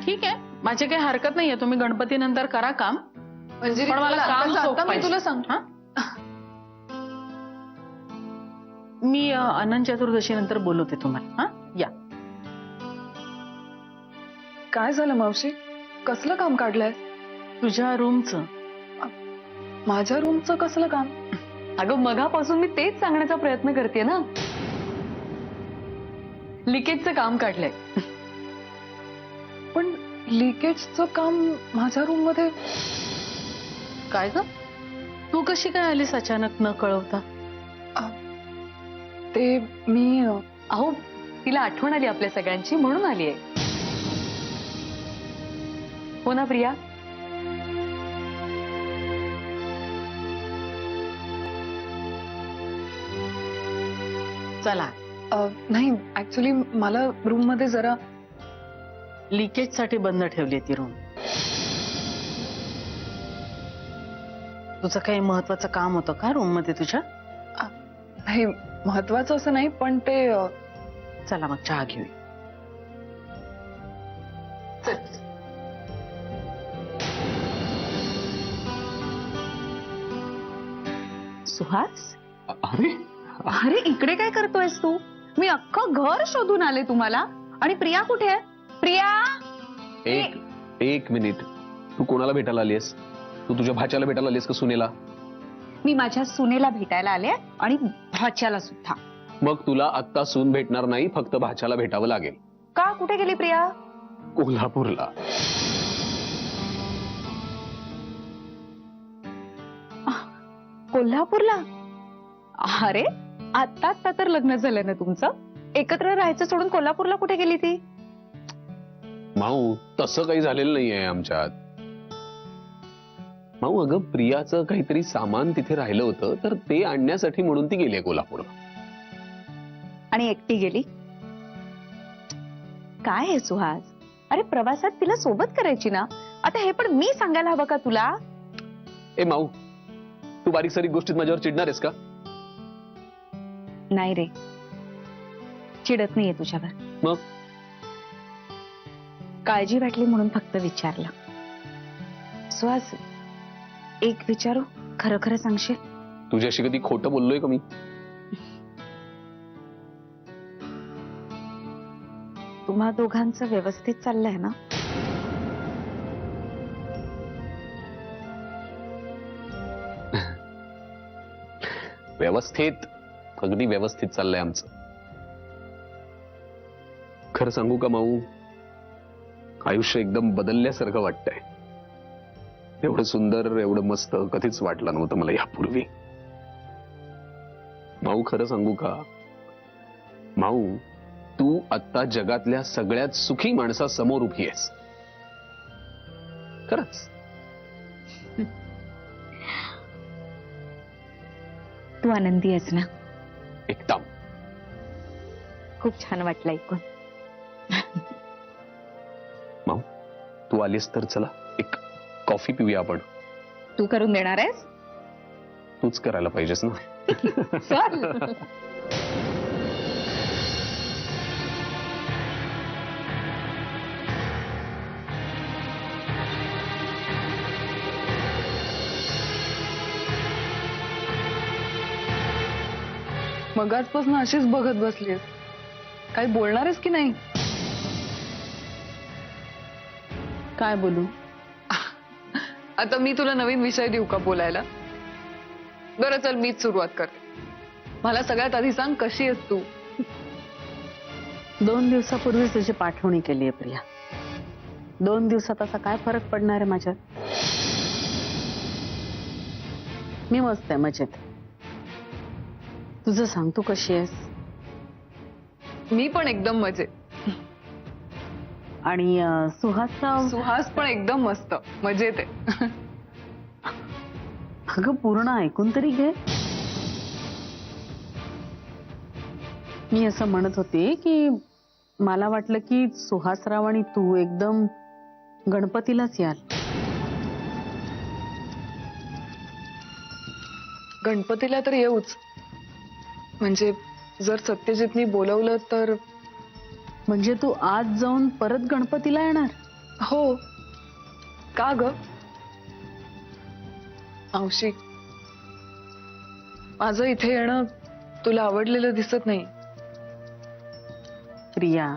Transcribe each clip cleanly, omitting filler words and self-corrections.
ठीक आहे, माझी काही हरकत नाहीये, तुम्ही गणपती नंतर करा काम, म्हणजे पण मला काम सोपं मी पाहिजे. तुला सांग हा? मी अनंत चतुर्दशी नंतर बोलवते तुम्हाला. हा, या. काय झालं मावशी? कसलं काम काढलंय? तुझ्या रूमचं. माझ्या रूमचं कसलं काम? अगं मगापासून मी तेच सांगण्याचा प्रयत्न करते ना. लिकेजचं काम काढलंय. पण लिकेजचं काम माझ्या रूम मध्ये? काय ग, तू कशी काय आलीस अचानक न कळवता? ते मी अहो तिला आठवण आली आपल्या सगळ्यांची म्हणून आली आहे. हो ना प्रिया? चला, नाही ऍक्च्युली मला रूम मध्ये जरा लिकेज साठी बंद ठेवली ती रूम. तुझं काही महत्वाचं काम होतं का रूम मध्ये तुझ्या? नाही महत्वाचं असं नाही, पण ते चला मग चहा घेऊया. सुहास, अरे अरे इकडे काय करतोयस तू? मी अख्खं घर शोधून आले तुम्हाला. आणि प्रिया कुठे आहे? प्रिया, एक मिनिट, तू कोणाला भेटायला आलीस? तू तुझ्या भाच्याला भेटायला आलीस का सुनेला? मी माझ्या सुनेला भेटायला आले आणि भाच्याला सुद्धा. मग तुला आत्ता सून भेटणार नाही, फक्त भाच्याला भेटावं लागेल. का? कुठे गेली प्रिया? कोल्हापूरला. कोल्हापूरला? अरे आता आता तर लग्न झालं ना तुमचं. एकत्र राहायचं सोडून कोल्हापूरला कुठे गेली ती? माऊ, तसं काही झालेलं नाहीये आमच्यात. माऊ, अगं प्रियाचं काहीतरी सामान तिथे राहिलं होतं, तर ते आणण्यासाठी म्हणून ती गेली कोल्हापूरला. आणि एकटी गेली? काय आहे सुहास? अरे प्रवासात तिला सोबत करायची ना. आता हे पण मी सांगायला हवं का तुला? ए माऊ, तू बारीक सारीक गोष्टीत माझ्यावर चिडणार आहेस का? नाही रे, चिडत नाहीये तुझ्यावर. मग काळजी वाटली म्हणून फक्त विचारलं. सुहास, एक विचारू? खरं खरं सांगशील? तुझ्याशी कधी खोटं बोललोय का मी? तुम्हा दोघांचं व्यवस्थित चाललंय ना? व्यवस्थित, अगदी व्यवस्थित चाललंय आमचं. खरं सांगू का माऊ, आयुष्य एकदम बदलल्यासारखं वाटतंय. एवढं सुंदर, एवढं मस्त कधीच वाटलं नव्हतं मला यापूर्वी. माऊ, खरं सांगू का माऊ, तू आता जगातल्या सगळ्यात सुखी माणसासमोर उभी आहेस. खरंच. तू आनंदी आहेस ना? एकदम. खूप छान वाटलं ऐकून. माऊ, तू आलीस तर चला एक कॉफी पिऊया आपण. तू करून देणार आहेस? तूच करायला पाहिजेस ना. चल. मगाचपासून अशीच बघत बसलीस. काही बोलणार आहेस की नाही? काय बोलू? आता मी तुला नवीन विषय देऊ का बोलायला? बरं चल, मीच सुरुवात करते. मला सगळ्यात आधी सांग, कशी आहेस तू? 2 दिवसापूर्वी तुझी पाठवणी केली आहे प्रिया. 2 दिवसात असा काय फरक पडणार आहे माझ्यात? मी मस्त आहे, मजेत. तुझं सांग, तू कशी आहेस? मी पण एकदम मजेत. आणि सुहासचा? सुहास पण एकदम मस्त मजेत आहे. अगं पूर्ण ऐकून तरी घे. मी असं म्हणत होते की मला वाटलं की सुहासराव आणि तू एकदम गणपतीलाच याल. गणपतीला तर येऊच. म्हणजे जर सत्यजितनी बोलवलं तर. म्हणजे तू आज जाऊन परत गणपतीला येणार? हो. का ग? मावशी, माझं इथे येणं तुला आवडलेलं दिसत नाही. प्रिया,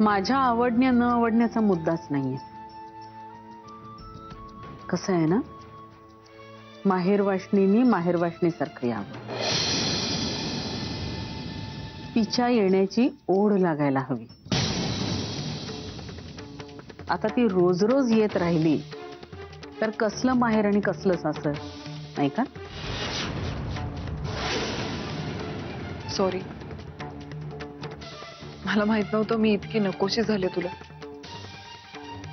माझ्या आवडण्या न आवडण्याचा मुद्दाच नाहीये. कसं आहे ना, माहेरवाशणीनी माहेरवाशणीसारखं यावं. तिच्या येण्याची ओढ लागायला हवी. आता ती रोज रोज येत राहिली तर कसलं माहेर आणि कसलं सासर, नाही का? सॉरी, मला माहित नव्हतं मी इतकी नकोशी झाले तुला.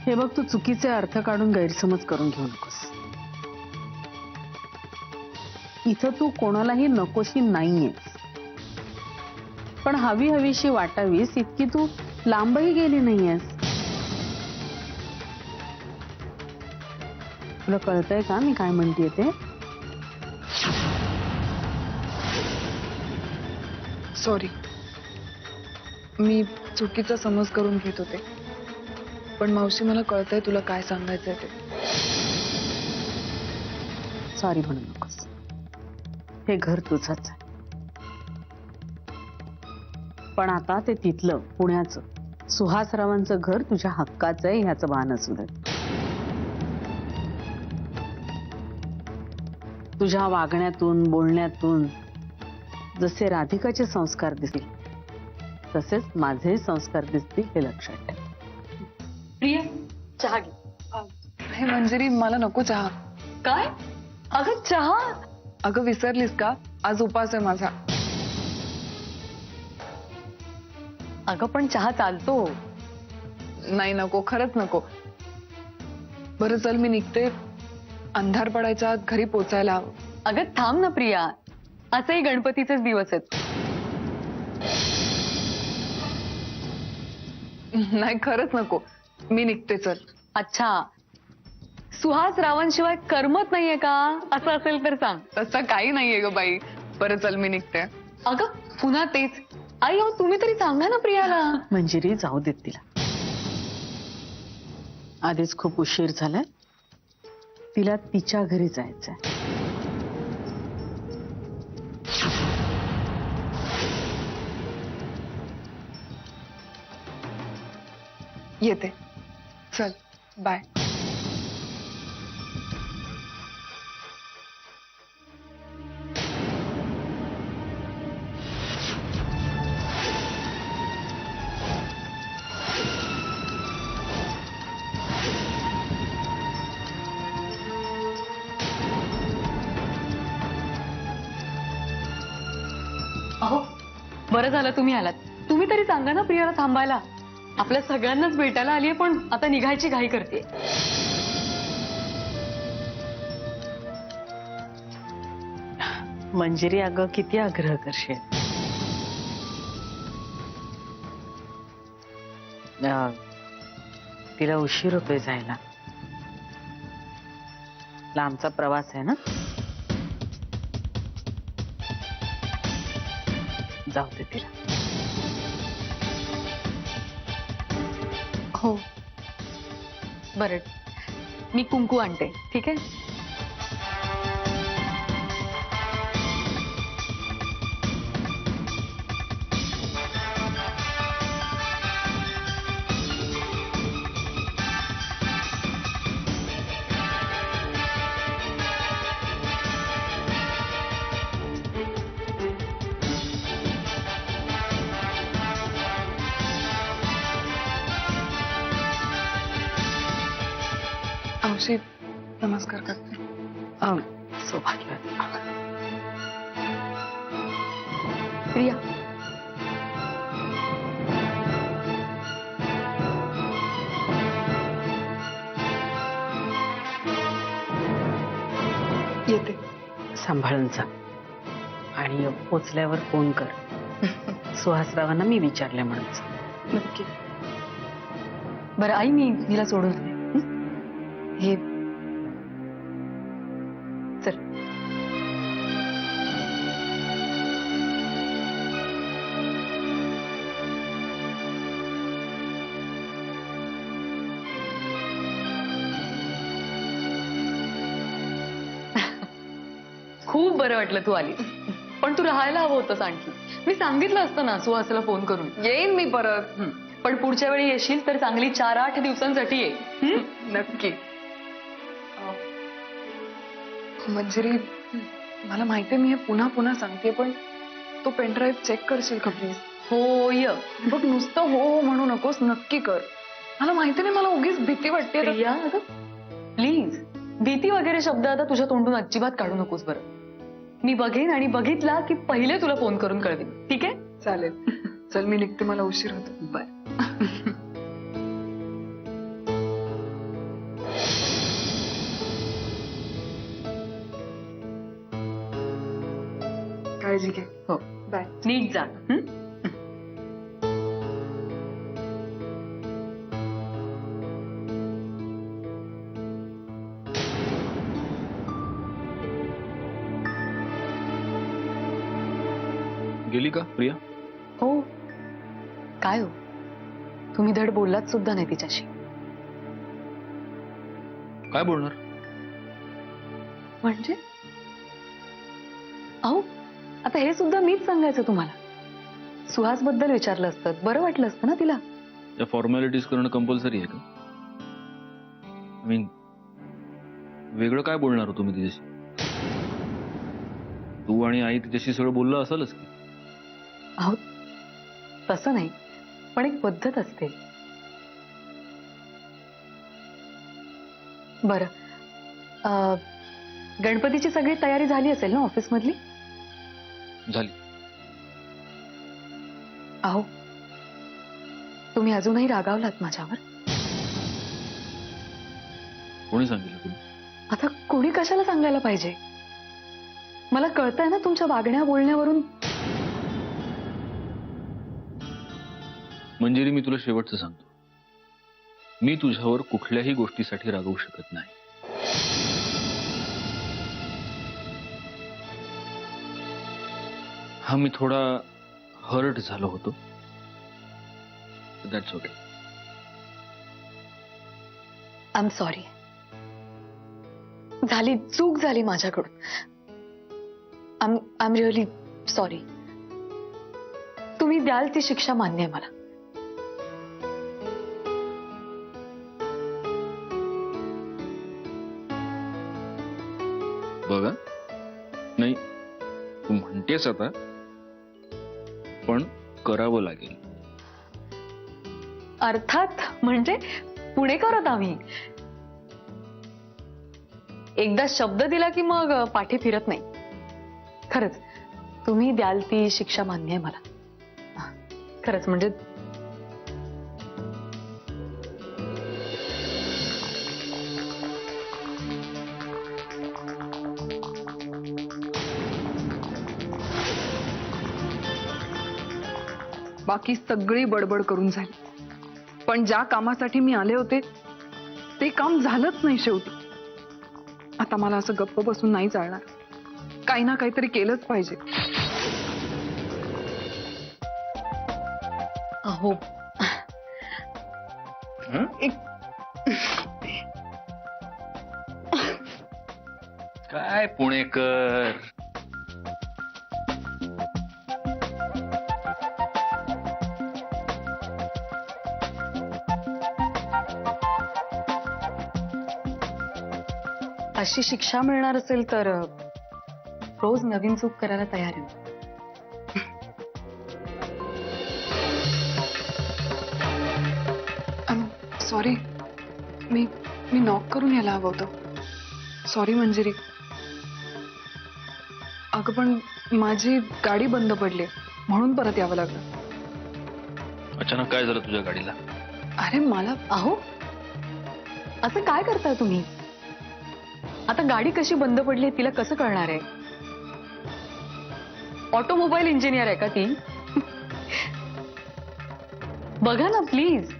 हे बघ, तू चुकीचे अर्थ काढून गैरसमज करून घेऊ नकोस. इथं तू कोणालाही नकोशी नाहीयेस, पण हवी हवीशी वाटावीस इतकी तू लांबही गेली नाहीयेस. तुला कळतंय का मी काय म्हणतेय ते? सॉरी, मी चुकीचा समज करून घेत होते. पण मावशी, मला कळतंय तुला काय सांगायचंय ते. सॉरी म्हणू नकोस. हे घर तुझंच आहे. पण आता ते तिथलं पुण्याचं सुहासरावांचं घर तुझ्या हक्काचं आहे ह्याचं भान असू दे. तुझ्या वागण्यातून बोलण्यातून जसे राधिकाचे संस्कार दिसतील तसेच माझे संस्कार दिसतील हे लक्षात ठेव. प्रिया, चहा घे. हे मंजिरी, मला नको चहा. काय? अगं चहा. अगं विसरलीस का? आज उपास आहे माझा. अगं पण चहा चालतो. नाही, नको, खरंच नको. बरं चल, मी निघते. अंधार पडायच्या आत घरी पोचायला हवं. अगं थांब ना प्रिया, आजही गणपतीचेच दिवस आहेत. नाही, खरंच नको, मी निघते. चल. अच्छा, सुहास रावांशिवाय करमत नाहीये का? असं असेल तर सांग. तसं काही नाहीये ग बाई. बरं चल, मी निघते. अगं पुन्हा तेच. आई हो, तुम्ही तरी सांगा ना प्रियाला. मंजिरी, जाऊ देत तिला. आधीच खूप उशीर झालाय. तिला तिच्या घरी जायचंय. येते. चल, बाय. अहो, बरं झालं तुम्ही आलात. तुम्ही तरी सांगा ना प्रियाला थांबायला. आपल्या सगळ्यांनाच भेटायला आलीये, पण आता निघायची घाई करते. मंजिरी, अगं किती आग्रह करशील. तिला उशीर होतोय जायला. लांबचा प्रवास आहे ना. जाऊ दे तिला. हो बरं, मी कुंकू आणते. ठीक आहे. मावशी, नमस्कार करते. सौभाग्यवती. प्रिया, येते. सांभाळून जा आणि पोचल्यावर फोन कर. सुहासरावांना मी विचारले म्हणून सांग. नक्की. बरं आई, मी तिला सोडून येते. हे चल. खूप बरं वाटलं तू आलीस. पण तू राहायला हवं होतंस आणखी. मी सांगितलं असतं ना सुहासला फोन करून. येईन मी परत. पण पुढच्या वेळी येशील तर चांगली 4-8 दिवसांसाठी ये. नक्की. मंजिरी, मला माहितीये मी हे पुन्हा पुन्हा सांगते, पण तो पेनड्राईव्ह चेक करशील का प्लीज? हो य. बघ, नुसतं हो म्हणू नकोस, नक्की कर. मला माहिती नाही, मला उगीच भीती वाटते. प्रिया अगं प्लीज, भीती वगैरे शब्द आता तुझ्या तोंडून अजिबात काढू नकोस बरं. मी बघेन आणि बघितला की पहिले तुला फोन करून कळवेन. ठीक आहे? चालेल. चल मी निघते, मला उशीर होतो. बर. काळजी घे. हो, बाय. नीट जा. गेली का प्रिया? हो. काय हो, तुम्ही धड बोललात सुद्धा नाही तिच्याशी. काय बोलणार? म्हणजे अहो, आता हे सुद्धा मीच सांगायचं तुम्हाला. सुहास बद्दल विचारलं असतं, बरं वाटलं असतं ना तिला. या फॉर्मॅलिटीज करणं कंपल्सरी आहे का? आय मीन, वेगळं काय बोलणार हो तुम्ही तिच्याशी? तू आणि आई तिच्याशी सगळं बोललं असेलच की. अहो, तसं नाही, पण एक पद्धत असते. बरं, गणपतीची सगळी तयारी झाली असेल ना ऑफिस मधली? झाली. अहो, तुम्ही अजूनही रागावलात माझ्यावर. कोणी सांगितलं तुला? आता कोणी कशाला सांगायला पाहिजे? मला कळतंय ना तुमच्या वागण्या बोलण्यावरून. मंजिरी, मी तुला शेवटचं सांगतो, मी तुझ्यावर कुठल्याही गोष्टीसाठी रागवू शकत नाही. हा, मी थोडा हर्ट झालो होतो. That's okay. I am sorry. झाली, चूक झाली माझ्याकडून. I am really sorry. तुम्ही द्याल ती शिक्षा मान्य आहे मला. बघा, नाही तू म्हणतेस आता, पण करावं लागेल. अर्थात, म्हणजे पुणेकर आहोत आम्ही. एकदा शब्द दिला की मग पाठी फिरत नाही. खरंच तुम्ही द्याल ती शिक्षा मान्य आहे मला. खरंच म्हणजे बाकी सगळी बडबड करून झाली, पण ज्या कामासाठी मी आले होते ते काम झालंच नाही शेवटी. आता मला असं गप्प बसून नाही चालणार. काही ना काहीतरी केलंच पाहिजे. अहो, काय पुणेकर? अशी शिक्षा मिळणार असेल तर रोज नवीन चूक करायला तयार आहे. सॉरी, मी नॉक करून यायला हवं होतं. सॉरी मंजिरी. अगं पण माझी गाडी बंद पडली म्हणून परत यावं लागलं. अचानक काय झालं तुझ्या गाडीला? अरे मला अहो, असं काय करताय तुम्ही? आता गाडी कशी बंद पडली तिला कसं कळणार आहे? ऑटोमोबाईल इंजिनियर आहे का ती? बघा ना प्लीज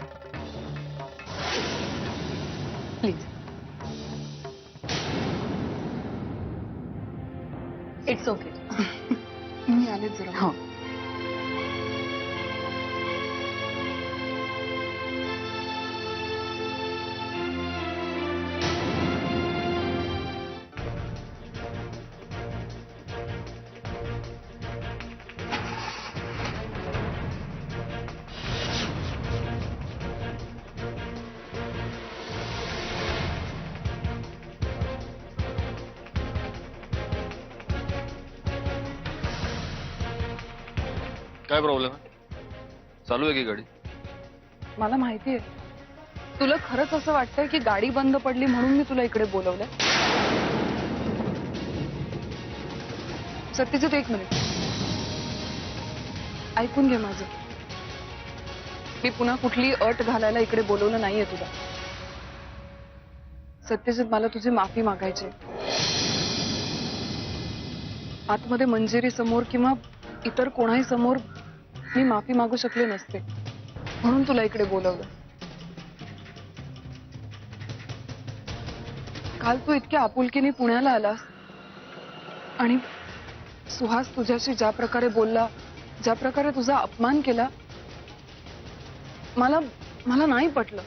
प्लीज. It's okay. मी आलेच जरा. हो. काय प्रॉब्लेम आहे? चालू आहे की गाडी? मला माहितीये तुला खरंच असं वाटतंय की गाडी बंद पडली म्हणून मी तुला इकडे बोलवलंय. सत्यजित, एक मिनिट ऐकून घे माझं. मी पुन्हा कुठली अट घालायला इकडे बोलवलं नाहीये तुला. सत्यजित, मला तुझी माफी मागायची. आतमध्ये मंजिरी समोर किंवा इतर कोणाही समोर मी माफी मागू शकले नसते म्हणून तुला इकडे बोलवलं. काल तू इतक्या आपुलकीने पुण्याला आलास आणि सुहास तुझ्याशी ज्या प्रकारे बोलला, ज्या प्रकारे तुझा अपमान केला, मला नाही पटलं.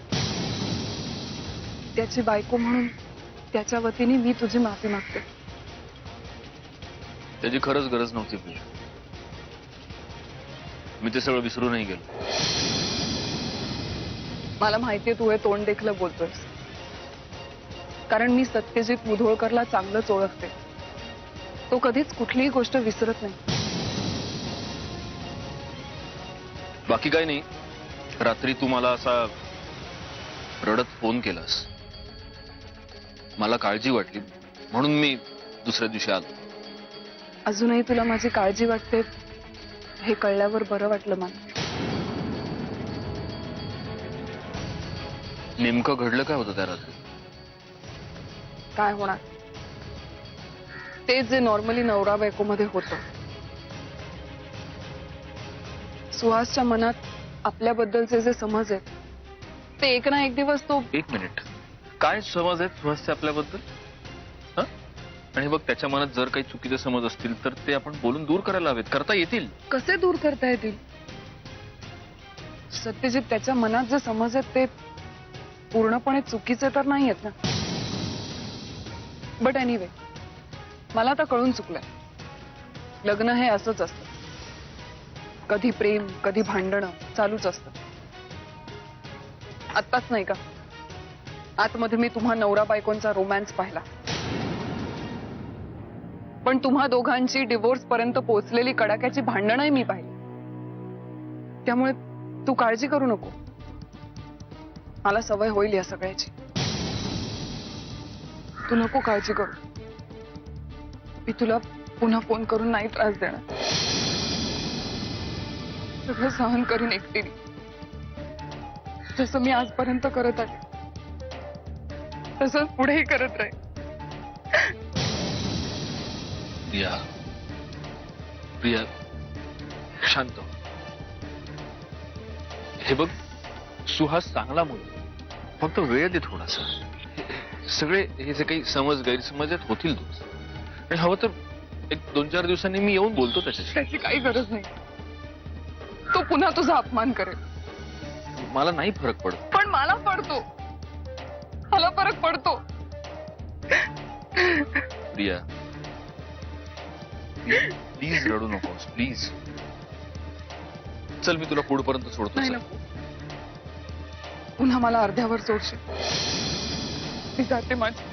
त्याची बायको म्हणून त्याच्या वतीने मी तुझी माफी मागते. त्याची खरंच गरज नव्हती प्रिया. मी ते सगळं विसरूनही गेलो. मला माहितीये तू हे तोंड देखलं बोलतोयस, कारण मी सत्यजित मुधोळकरला चांगलंच ओळखते. तो कधीच कुठलीही गोष्ट विसरत नाही. बाकी काही नाही. रात्री तू मला असा रडत फोन केलास, मला काळजी वाटली म्हणून मी दुसऱ्या दिवशी आलो. अजूनही तुला माझी काळजी वाटते हे कळल्यावर बरं वाटलं मला. नेमकं घडलं काय होतं त्या रात्री? काय होणार ते जे नॉर्मली नवरा बायको मध्ये होतं. सुहासच्या मनात आपल्याबद्दलचे जे समज आहेत ते एक ना एक दिवस तो. एक मिनिट, काय समज आहेत सुहासचे आपल्याबद्दल? हं? आणि बघ, त्याच्या मनात जर काही चुकीचे समज असतील तर ते आपण बोलून दूर करायला हवेत, करता येतील. कसे दूर करता येतील? सत्यजित, त्याच्या मनात जे समज आहेत ते पूर्णपणे चुकीचे तर नाही आहेत ना. बट एनिवे, मला आता कळून चुकलंय. लग्न हे असंच असतं. कधी प्रेम, कधी भांडणं चालूच असतं. आत्ताच नाही का आतमध्ये मी तुम्हा नवरा बायकोंचा रोमॅन्स पाहिला, पण तुम्हा दोघांची डिवोर्स पर्यंत पोहोचलेली कडाक्याची भांडणंही मी पाहिली. त्यामुळे तू काळजी करू नको. मला सवय होईल या सगळ्याची. तू नको काळजी करू. मी तुला पुन्हा फोन करून नाही त्रास देणार. सगळं सहन करीन एकटीने, जसं मी आजपर्यंत करत आले तसंच पुढेही करत राहील. प्रिया, प्रिया, शांत. हे बघ, सुहास चांगला मुलगा, फक्त वेळ दे थोडासा. सगळे हे जे काही समज गैरसमज आहेत होतील तुझ. आणि हवं तर एक 2-4 दिवसांनी मी येऊन बोलतो त्याच्याशी. त्याची काही गरज नाही. तो पुन्हा तुझा अपमान करेल. मला नाही फरक पडत. पण मला पडतो. मला फरक पडतो. प्रिया, प्लीज रडू नकोस, प्लीज. चल, मी तुला पुढपर्यंत सोडतो. नाही चल. नको. पुन्हा मला अर्ध्यावर सोडशील. मी जाते माझी.